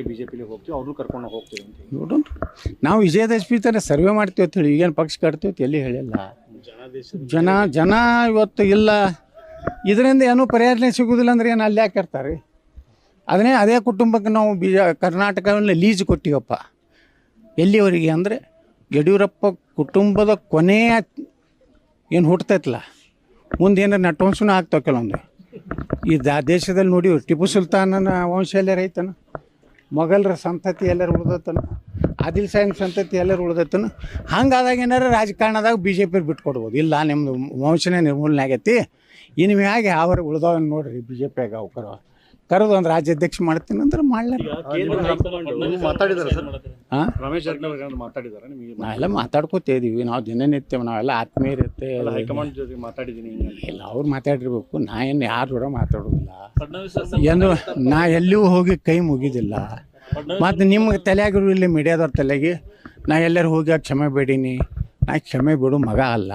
ಬಿಜೆಪಿಲಿ ಹೋಗ್ತೀವಿ, ಅವ್ರನ್ನೂ ಕರ್ಕೊಂಡು ಹೋಗ್ತೀವಿ ಅಂತ. ನೋಡೋಣ, ನಾವು ವಿಜಯದಶಮಿ ಥರ ಸರ್ವೆ ಮಾಡ್ತೀವಿ ಅಂತ ಹೇಳಿ ಈಗೇನು ಪಕ್ಷ ಕಟ್ತೀವಿ ಎಲ್ಲಿ ಹೇಳಿಲ್ಲ. ಜನ ಇವತ್ತು ಇಲ್ಲ, ಇದರಿಂದ ಏನೂ ಪರಿಹಾರನೇ ಸಿಗೋದಿಲ್ಲ ಅಂದ್ರೆ ಏನು ಅಲ್ಲಿ ಯಾಕೆ ಇರ್ತಾರೆ? ಅದೇ ಕುಟುಂಬಕ್ಕೆ ನಾವು ಕರ್ನಾಟಕವನ್ನು ಲೀಜ್ ಕೊಟ್ಟಿವಪ್ಪ. ಎಲ್ಲಿವರೆಗೆ ಅಂದರೆ ಯಡಿಯೂರಪ್ಪ ಕುಟುಂಬದ ಕೊನೆಯ ಏನು ಹುಟ್ಟತೈತಲ್ಲ, ಮುಂದೆ ಏನಾರು ನಟವಂಶನೂ ಆಗ್ತಾವೆ ಕೆಲವೊಂದು. ಈ ದೇಶದಲ್ಲಿ ನೋಡಿ, ಟಿಪ್ಪು ಸುಲ್ತಾನನ ವಂಶ ಎಲ್ಲರೂ ಐತನ, ಮೊಘಲರ ಸಂತತಿ ಎಲ್ಲರೂ ಉಳ್ದತನ, ಆದಿಲ್ ಶಾಹಿನ್ ಸಂತತಿ ಎಲ್ಲರೂ ಉಳ್ದತನ. ಹಂಗಾದಾಗ ಏನಾರು ರಾಜಕಾರಣದಾಗ BJP ಬಿಟ್ಕೊಡ್ಬೋದು. ಇಲ್ಲ, ನಿಮ್ಮದು ವಂಶನೇ ನಿರ್ಮೂಲನೆ ಆಗೈತಿ, ಇನ್ನು ಮ್ಯಾಗೆ ಯಾವ್ಯಾರು ಉಳ್ದವ ನೋಡ್ರಿ BJPಯಾಗ ಅವು ಕರೆದು ಒಂದು ರಾಜ್ಯಾಧ್ಯಕ್ಷ ಮಾಡ್ತೀನಿ ಅಂದ್ರೆ ಮಾಡ್ಲಾರ. ರಮೇಶ್ ಜಾರಕಿಹೊಳಿ ಮಾತಾಡಿದಾರೆ ನಿಮಗೆ? ನಾವೆಲ್ಲ ಮಾತಾಡ್ಕೋತಿದ್ದೀವಿ, ನಾವು ದಿನನಿತ್ಯ ನಾವೆಲ್ಲ ಆತ್ಮೀಯತೆ. ಹೈಕಮಾಂಡ್ ಜೊತೆ ಮಾತಾಡಿದ್ದೀನಿ ಇಲ್ಲ, ಅವ್ರು ಮಾತಾಡಿರ್ಬೇಕು, ನಾ ಏನು ಯಾರು ಕೂಡ ಮಾತಾಡೋದಿಲ್ಲ. ಏನು ನಾ ಎಲ್ಲಿಯೂ ಹೋಗಿ ಕೈ ಮುಗಿದಿಲ್ಲ. ಮತ್ತು ನಿಮ್ಗೆ ತಲೆಯಾಗಿರು ಇಲ್ಲಿ ಮೀಡಿಯಾದವ್ರ ತಲೆಗೆ ನಾ ಎಲ್ಲರೂ ಹೋಗಿ ಕ್ಷಮೆ ಬೇಡೀನಿ. ನಾ ಕ್ಷಮೆ ಬಿಡು ಮಗ ಅಲ್ಲ.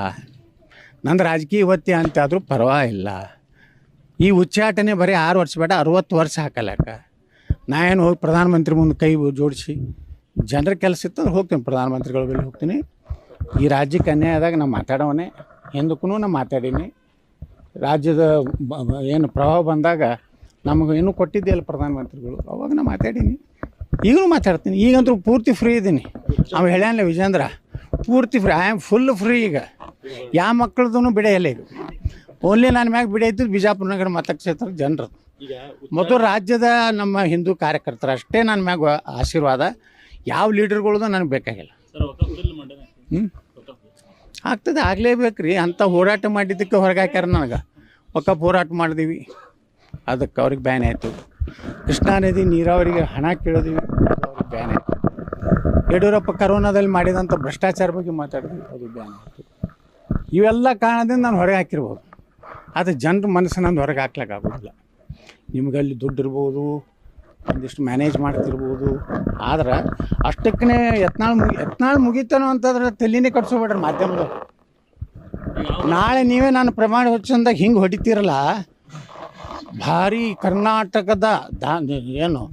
ನಂದು ರಾಜಕೀಯ ಇವತ್ತೇ ಅಂತಾದರೂ ಪರವಾಗಿಲ್ಲ. ಈ ಉಚ್ಚಾಟನೆ ಬರೀ 6 ವರ್ಷ ಬೇಡ, 60 ವರ್ಷ ಹಾಕಲಕ್ಕ. ನಾ ಏನು ಹೋಗಿ ಪ್ರಧಾನಮಂತ್ರಿ ಮುಂದೆ ಕೈ ಜೋಡಿಸಿ ಜನರ ಕೆಲಸ ಇತ್ತಂದ್ರೆ ಹೋಗ್ತೀನಿ, ಪ್ರಧಾನಮಂತ್ರಿಗಳ ಬಳಿ ಹೋಗ್ತೀನಿ. ಈ ರಾಜ್ಯಕ್ಕೆ ಅನ್ಯಾಯ ಆದಾಗ ನಾನು ಮಾತಾಡೋವನೇ, ಹಿಂದಕ್ಕೂ ನಾನು ಮಾತಾಡೀನಿ. ರಾಜ್ಯದ ಏನು ಪ್ರಭಾವ ಬಂದಾಗ ನಮಗೆ ಇನ್ನೂ ಕೊಟ್ಟಿದ್ದೆಯಲ್ಲ ಪ್ರಧಾನಮಂತ್ರಿಗಳು, ಅವಾಗ ನಾನು ಮಾತಾಡೀನಿ, ಈಗಲೂ ಮಾತಾಡ್ತೀನಿ. ಈಗಂತೂ ಪೂರ್ತಿ ಫ್ರೀ ಇದ್ದೀನಿ. ಅವ ಹೇಳ್ಯಾನಲ್ಲ ವಿಜೇಂದ್ರ, ಪೂರ್ತಿ free, I am full free. ಈಗ ಯಾವ ಮಕ್ಕಳದೂ ಬಿಡೆಯಲ್ಲ. ಈಗ ಓನ್ಲಿ ನನ್ನ ಮ್ಯಾಗ ಬಿಡೈತಿದ್ದು ಬಿಜಾಪುರ ನಗರ ಮತಕ್ಷೇತ್ರದ ಜನರು ಮತ್ತು ರಾಜ್ಯದ ನಮ್ಮ ಹಿಂದೂ ಕಾರ್ಯಕರ್ತರು ಅಷ್ಟೇ ನನ್ನ ಮ್ಯಾಗ ಆಶೀರ್ವಾದ. ಯಾವ ಲೀಡರ್ಗಳದ್ದು ನನಗೆ ಬೇಕಾಗಿಲ್ಲ. ಆಗ್ತದೆ, ಆಗಲೇಬೇಕು ರೀ. ಅಂಥ ಹೋರಾಟ ಮಾಡಿದ್ದಕ್ಕೆ ಹೊರಗೆ ಹಾಕ್ಯಾರ ನನಗೆ. ಒಕ್ಕಪ್ ಹೋರಾಟ ಮಾಡಿದೀವಿ, ಅದಕ್ಕೆ ಅವ್ರಿಗೆ ಬ್ಯಾನ್ ಆಯಿತು. ಕೃಷ್ಣಾ ನದಿ ನೀರಾವರಿಗೆ ಹಣ ಕೇಳಿದ್ವಿ, ಅವ್ರಿಗೆ ಬ್ಯಾನ್ ಆಯಿತು. ಯಡಿಯೂರಪ್ಪ ಕರೋನಾದಲ್ಲಿ ಮಾಡಿದಂಥ ಭ್ರಷ್ಟಾಚಾರ ಬಗ್ಗೆ ಮಾತಾಡಿದ್ವಿ, ಅದು ಬ್ಯಾನ್ ಆಯಿತು. ಇವೆಲ್ಲ ಕಾರಣದಿಂದ ನಾನು ಹೊರಗೆ ಹಾಕಿರ್ಬೋದು. ಆದರೆ ಜನರ ಮನಸ್ಸನ್ನು ಹೊರಗೆ ಹಾಕ್ಲಿಕ್ಕಾಗೋದಿಲ್ಲ. ನಿಮಗಲ್ಲಿ ದುಡ್ಡು ಇರ್ಬೋದು, ಒಂದಿಷ್ಟು ಮ್ಯಾನೇಜ್ ಮಾಡ್ತಿರ್ಬೋದು, ಆದ್ರೆ ಅಷ್ಟಕ್ಕೇ ಯತ್ನಾಳ್ ಮುಗಿತಾನೋ ಅಂತಂದ್ರೆ ತಲೆನೇ ಕಟ್ಸೋಬೇಡ್ರಿ ಮಾಧ್ಯಮದವ್ರು. ನಾಳೆ ನೀವೇ ನಾನು ಪ್ರಮಾಣ ವಚನದಾಗ ಹಿಂಗೆ ಹೊಡಿತೀರಲ್ಲ, ಭಾರಿ ಕರ್ನಾಟಕದ ಏನು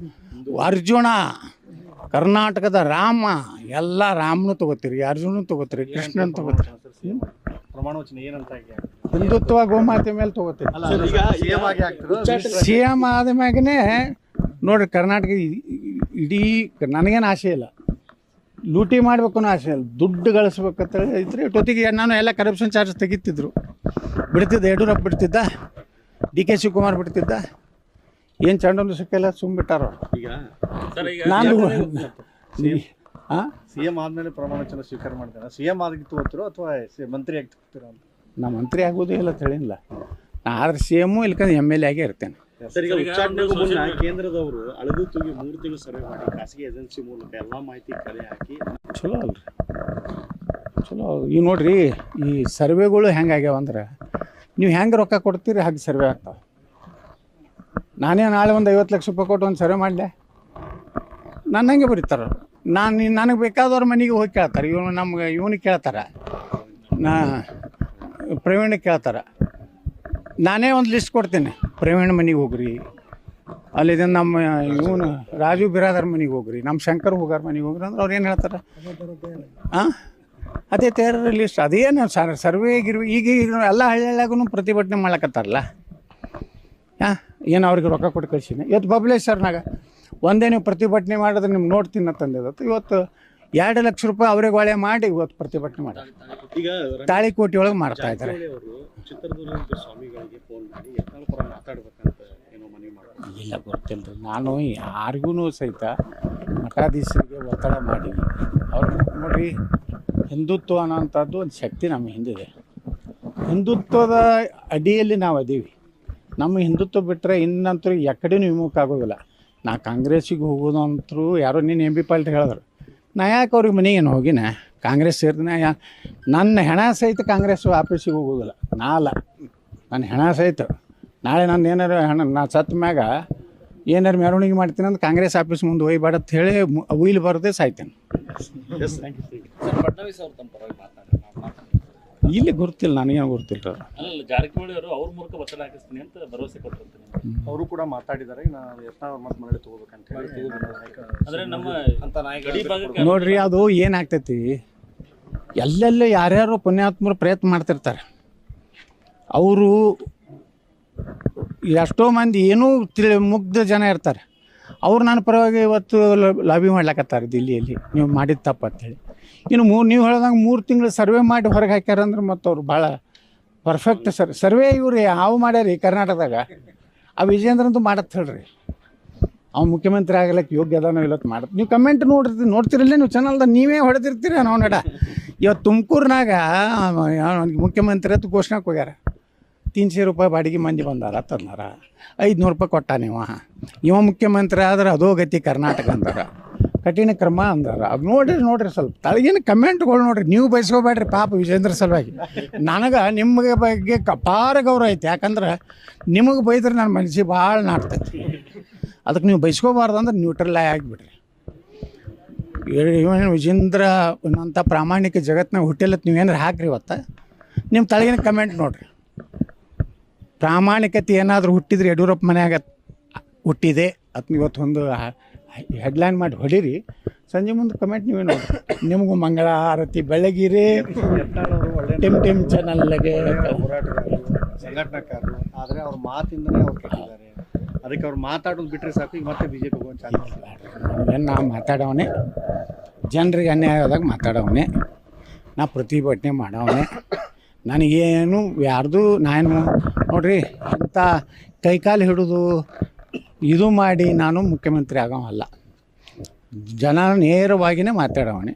ಅರ್ಜುನ, ಕರ್ನಾಟಕದ ರಾಮ, ಎಲ್ಲ ರಾಮನೂ ತೊಗೋತೀರಿ, ಅರ್ಜುನೂ ತೊಗೋತೀರಿ, ಕೃಷ್ಣನ್ ತೊಗೋತೀರಿ. ಪ್ರಮಾಣ ವಚನ ಏನಂತ ಹಿಂದುತ್ವ ಗೋಮಾತೆ ಮೇಲೆ ತೊಗೋತೀರಿ. CM ಆದ ಮ್ಯಾಗನೇ ನೋಡ್ರಿ, ಕರ್ನಾಟಕ ಇಡೀ ನನಗೇನು ಆಸೆ ಇಲ್ಲ, ಲೂಟಿ ಮಾಡ್ಬೇಕು ಅನ್ನೋ ಆಸೆ ಇಲ್ಲ, ದುಡ್ಡು ಗಳಿಸ್ಬೇಕಂತ ಇದ್ರೆ ಟೊತ್ತಿಗೆ ನಾನು ಎಲ್ಲ ಕರಪ್ಷನ್ ಚಾರ್ಜ್ ತೆಗಿತಿದ್ರು, ಬಿಡ್ತಿದ್ದ. ಯಡಿಯೂರಪ್ಪ ಬಿಡ್ತಿದ್ದ, DK ಶಿವಕುಮಾರ್ ಬಿಡ್ತಿದ್ದ. ಏನು ಚಂಡೊಂದು ಸಿಕ್ಕಿಲ್ಲ, ಸುಮ್ಬಿಟ್ಟಾರ. ನಾನು CM ಆದ್ಮೇಲೆ ಪ್ರಮಾಣ ವಚನ ಸ್ವೀಕಾರ ಮಾಡ್ತಾರೆ. CM ಆಗಿತ್ತು ಹೋಗ್ತಿರೋ ಅಥವಾ ಮಂತ್ರಿ ಆಗ್ತಿರ್ತೀರ ಅಂತ? ನಾ ಮಂತ್ರಿ ಆಗೋದೇ ಇಲ್ಲ ಅಂತ ಹೇಳಿಲ್ಲ. ನಾ ಆದ್ರೆ CM ಇಲ್ಕಂದ್ರೆ MLA ಆಗೇ ಇರ್ತೇನೆ. ಸರ್, ಈಗ ಉಚ್ಚಾಟನೆಗೂ ಮುನ್ನ ಕೇಂದ್ರದವರು ಅಳದು ತೂಗಿ 3 ತಿಂಗಳು ಸರ್ವೆ ಮಾಡಿ ಖಾಸಗಿ ಏಜೆನ್ಸಿ ಮೂಲಕ ಎಲ್ಲ ಮಾಹಿತಿ ಕಲೆ ಹಾಕಿ, ಚಲೋ ಅಲ್ರಿ, ಚಲೋ. ಈಗ ನೋಡ್ರಿ, ಈ ಸರ್ವೆಗಳು ಹೆಂಗಾಗ್ಯಾವ ಅಂದ್ರೆ, ನೀವು ಹೆಂಗೆ ರೊಕ್ಕ ಕೊಡ್ತೀರಿ ಹಾಗೆ ಸರ್ವೆ ಆಗ್ತಾವೆ. ನಾನೇ ನಾಳೆ ಒಂದು 50 ಲಕ್ಷ ರೂಪಾಯಿ ಕೊಟ್ಟು ಒಂದು ಸರ್ವೆ ಮಾಡಲೆ, ನನ್ನ ಹಂಗೆ ಬರೀತಾರೆ. ನನಗೆ ಬೇಕಾದವ್ರ ಮನೆಗೆ ಹೋಗಿ ಕೇಳ್ತಾರೆ. ಇವನಿಗೆ ಕೇಳ್ತಾರೆ, ಪ್ರವೀಣಿಗೆ ಕೇಳ್ತಾರೆ. ನಾನೇ ಒಂದು ಲಿಸ್ಟ್ ಕೊಡ್ತೀನಿ, ಪ್ರವೀಣ್ ಮನೆಗೆ ಹೋಗ್ರಿ, ಅಲ್ಲಿದೆ ನಮ್ಮ ಇವನು ರಾಜು ಬಿರಾದರ್ ಮನೆಗೆ ಹೋಗ್ರಿ, ನಮ್ಮ ಶಂಕರ್ ಹೋಗಾರ ಮನೆಗೆ ಹೋಗ್ರಿ ಅಂದ್ರೆ ಅವ್ರು ಏನು ಹೇಳ್ತಾರೆ? ಅದೇ ತಯಾರ ಲಿಸ್ಟ್. ಅದೇನು ಸರ್ವೆ ಗಿರ್ವಿ ಈಗ ಎಲ್ಲ ಹಳ್ಳಿಯಾಗೂ ಪ್ರತಿಭಟನೆ ಮಾಡ್ಲಕತ್ತಾರಲ್ಲ. ಏನು ಅವ್ರಿಗೆ ರೊಕ್ಕ ಕೊಟ್ಟು ಕಳಿಸಿನಿ. ಇವತ್ತು ಬಬಲೇಶ್ವರ್ನಾಗ ಒಂದೇ ನೀವು ಪ್ರತಿಭಟನೆ ಮಾಡಿದ್ರೆ ನಿಮ್ಗೆ ನೋಡ್ತೀನಿ ತಂದಿದ್ದು. ಇವತ್ತು 2 ಲಕ್ಷ ರೂಪಾಯಿ ಅವ್ರಿಗೆ ಒಳ್ಳೆ ಮಾಡಿ ಇವತ್ತು ಪ್ರತಿಭಟನೆ ಮಾಡಿ ಈಗ ತಾಳಿಕೋಟೆ ಒಳಗೆ ಮಾಡ್ತಾ ಇದ್ದಾರೆ. ಚಿತ್ರದುರ್ಗದ ಸ್ವಾಮಿಗಳಿಗೆ ಫೋನ್ ಮಾಡಿ ಯತ್ನಾಳ್ ಪರ ಮಾತಾಡ್ಬೇಕಂತ ಏನೋ ಮನವಿ ಮಾಡೋದು ಇಲ್ಲ, ಗೊತ್ತಿಲ್ಲ ರೀ. ನಾನು ಯಾರಿಗೂ ಸಹಿತ ಮಠಾಧೀಶರಿಗೆ ಒತ್ತಡ ಮಾಡಿ ಅವ್ರು ನೋಡ್ರಿ, ಹಿಂದುತ್ವ ಅನ್ನೋಂಥದ್ದು ಒಂದು ಶಕ್ತಿ ನಮ್ಮ ಹಿಂದಿದೆ. ಹಿಂದುತ್ವದ ಅಡಿಯಲ್ಲಿ ನಾವು ಅದೀವಿ. ನಮ್ಮ ಹಿಂದುತ್ವ ಬಿಟ್ಟರೆ ಇನ್ನಂತೂ ಎಕಡೆನೂ ವಿಮುಖ ಆಗೋದಿಲ್ಲ. ನಾ ಕಾಂಗ್ರೆಸ್ಸಿಗೆ ಹೋಗೋದು ಅಂತರೂ ಯಾರೋ ನೀನು MP ಪಾಲ್ಟಿ ಹೇಳಿದ್ರು. ನಾ ಯಾಕೆ ಅವ್ರಿಗೆ ಮನೆಗೇನು ಹೋಗಿನ ಕಾಂಗ್ರೆಸ್ ಸೇರ್ತೀನಿ. ನನ್ನ ಹೆಣ ಸಹಿತ ಕಾಂಗ್ರೆಸ್ ಆಫೀಸಿಗೆ ಹೋಗೋದಿಲ್ಲ. ನಾ ಅಲ್ಲ, ನನ್ನ ಹೆಣ ಸಹಿತ ನಾಳೆ ನಾನು ಏನಾರು ನಾ ಸತ್ತ ಮ್ಯಾಗ ಏನಾರು ಮೆರವಣಿಗೆ ಮಾಡ್ತೀನಿ ಅಂದ್ರೆ ಕಾಂಗ್ರೆಸ್ ಆಫೀಸ್ ಮುಂದೆ ಒಯ್ಯಬೇಡ ಅಂತ ಹೇಳಿ ಉಯ್ಲು ಬರದೆ ಸಾಯ್ತೇನೆ. ಇಲ್ಲಿ ಗೊತ್ತಿಲ್ಲ, ನನಗೇನು ಗೊತ್ತಿಲ್ಲ. ಜಾರಕಿಹೊಳಿ ಅವರು ಅವ್ರ ಮೂಲಕ ಒತ್ತಡ ಹಾಕಿಸ್ತೀನಿ ಅಂತ ಭರವಸೆ ಕೊಟ್ಟಿರ್ತೀನಿ. ಅವರು ಕೂಡ ಮಾತಾಡಿದ್ದಾರೆ ನಾವು ಯತ್ನಾಳ್ ಮತ್ತೆ ಮರಳಿ ತಗೋಬೇಕಂತ ಹೇಳಿ ಅಂದ್ರೆ ನಮ್ಮ ಅಂತ ಗಡಿ ಭಾಗಕ್ಕೆ ನೋಡ್ರಿ ಅದು ಏನಾಗ್ತೈತಿ ಎಲ್ಲೆಲ್ಲ ಯಾರ್ಯಾರು ಪುಣ್ಯಾತ್ಮರು ಪ್ರಯತ್ನ ಮಾಡ್ತಿರ್ತಾರೆ ಅವರು ಎಷ್ಟೋ ಮಂದಿ ಏನೂ ಮುಗ್ಧ ಜನ ಇರ್ತಾರೆ ಅವ್ರು ನನ್ನ ಪರವಾಗಿ ಇವತ್ತು ಲಾಬಿ ಮಾಡ್ಲಾಕತ್ತಾರೆ ದಿಲ್ಲಿಯಲ್ಲಿ ನೀವು ಮಾಡಿದ ತಪ್ಪು ಅಂತೇಳಿ ಇನ್ನು ನೀವು ಹೇಳ್ದಂಗೆ 3 ತಿಂಗಳು ಸರ್ವೆ ಮಾಡಿ ಹೊರಗೆ ಹಾಕ್ಯಾರಂದ್ರೆ ಮತ್ತು ಅವ್ರು ಭಾಳ ಪರ್ಫೆಕ್ಟ್ ಸರ್ವೆ ಇವ್ರು ಯಾವ ಮಾಡ್ಯಾರಿ ಕರ್ನಾಟಕದಾಗ ಆ ವಿಜೇಂದ್ರಂತೂ ಮಾಡತ್ತೆ ಹೇಳ್ರಿ ಅವ್ನು ಮುಖ್ಯಮಂತ್ರಿ ಆಗಲಿಕ್ಕೆ ಯೋಗ್ಯ ಅದಾನೋ ಇವತ್ತು ಮಾಡತ್ತೆ ನೀವು ಕಮೆಂಟ್ ನೋಡ್ತಿರಲ್ಲೇ ನೀವು ಚಾನಲ್ದಾಗ ನೀವೇ ಹೊಡೆದಿರ್ತೀರಿ ನಾವು ನಡ ಇವತ್ತು ತುಮಕೂರಿನಾಗ ಮುಖ್ಯಮಂತ್ರಿ ಅಂತ ಘೋಷಣೆಗೆ ಹೋಗ್ಯಾರ 300 ರೂಪಾಯಿ ಬಾಡಿಗೆ ಮಂದಿ ಬಂದಾರ ತಂದಾರ 500 ರೂಪಾಯಿ ಕೊಟ್ಟಾನ ಇವ ಮುಖ್ಯಮಂತ್ರಿ ಆದ್ರೆ ಅದೋ ಗತಿ ಕರ್ನಾಟಕ ಅಂದಾರ ಕಠಿಣ ಕ್ರಮ ಅಂದಾರ ಅದು ನೋಡ್ರಿ ಸ್ವಲ್ಪ ತಳಗಿನ ಕಮೆಂಟ್ಗಳು ನೋಡ್ರಿ ನೀವು ಬಯಸ್ಕೋಬೇಡ್ರಿ ಪಾಪ ವಿಜೇಂದ್ರ ಸಲುವಾಗಿ ನನಗೆ ನಿಮಗೆ ಬಗ್ಗೆ ಅಪಾರ ಗೌರವ ಐತಿ ಯಾಕಂದ್ರೆ ನಿಮಗೆ ಬೈದ್ರೆ ನನ್ನ ಮನಸ್ಸಿಗೆ ಭಾಳ ನಾಡ್ತೈತಿ ಅದಕ್ಕೆ ನೀವು ಬಯಸ್ಕೋಬಾರ್ದು ಅಂದ್ರೆ ನ್ಯೂಟ್ರಲ್ ಆಗಿಬಿಡ್ರಿ ಇವನು ವಿಜೇಂದ್ರ ಅಂತ ಪ್ರಾಮಾಣಿಕ ಜಗತ್ತಿನಾಗ ಹುಟ್ಟಿಲ್ಲತ್ ನೀವೇನಾರು ಹಾಕ್ರಿ ಇವತ್ತು ನಿಮ್ಮ ತಳಗಿನ ಕಮೆಂಟ್ ನೋಡ್ರಿ ಪ್ರಾಮಾಣಿಕತೆ ಏನಾದರೂ ಹುಟ್ಟಿದ್ರೆ ಯಡಿಯೂರಪ್ಪ ಮನ್ಯಾಗ ಹುಟ್ಟಿದೆ ಅದು ಇವತ್ತೊಂದು ಹೆಡ್ಲೈನ್ ಮಾಡಿ ಹೊಡೀರಿ ಸಂಜೆ ಮುಂದೆ ಕಮೆಂಟ್ ನೀವೇ ನೋಡ್ರಿ ನಿಮಗೂ ಮಂಗಳ ಆರತಿ ಬೆಳಗಿರಿ ಟಿಮ್ ಚಾನಲ್ಗೆ ಹೋರಾಟಗಾರರು ಸಂಘಟನಾಕಾರರು ಆದರೆ ಅವ್ರ ಮಾತಿಂದನೇ ಅವ್ರು ಕೆಟ್ಟಿದ್ದಾರೆ ಅದಕ್ಕೆ ಅವ್ರು ಮಾತಾಡೋದು ಬಿಟ್ಟರೆ ಸಾಕು ಈಗ ಮತ್ತೆ BJP ಹೋಗೋದು ಚಾಲು ಏನು ನಾ ಮಾತಾಡವನೇ ಜನರಿಗೆ ಅನ್ಯಾಯ ಆದಾಗ ಮಾತಾಡವನೇ ನಾ ಪ್ರತಿಭಟನೆ ಮಾಡವನೇ ನನಗೇನು ಯಾರ್ದು ನಾನು ನೋಡ್ರಿ ಇಂಥ ಕೈಕಾಲು ಹಿಡಿದು ಇದು ಮಾಡಿ ನಾನು ಮುಖ್ಯಮಂತ್ರಿ ಆಗೋವಲ್ಲ ಜನ ನೇರವಾಗಿಯೇ ಮಾತಾಡವನೇ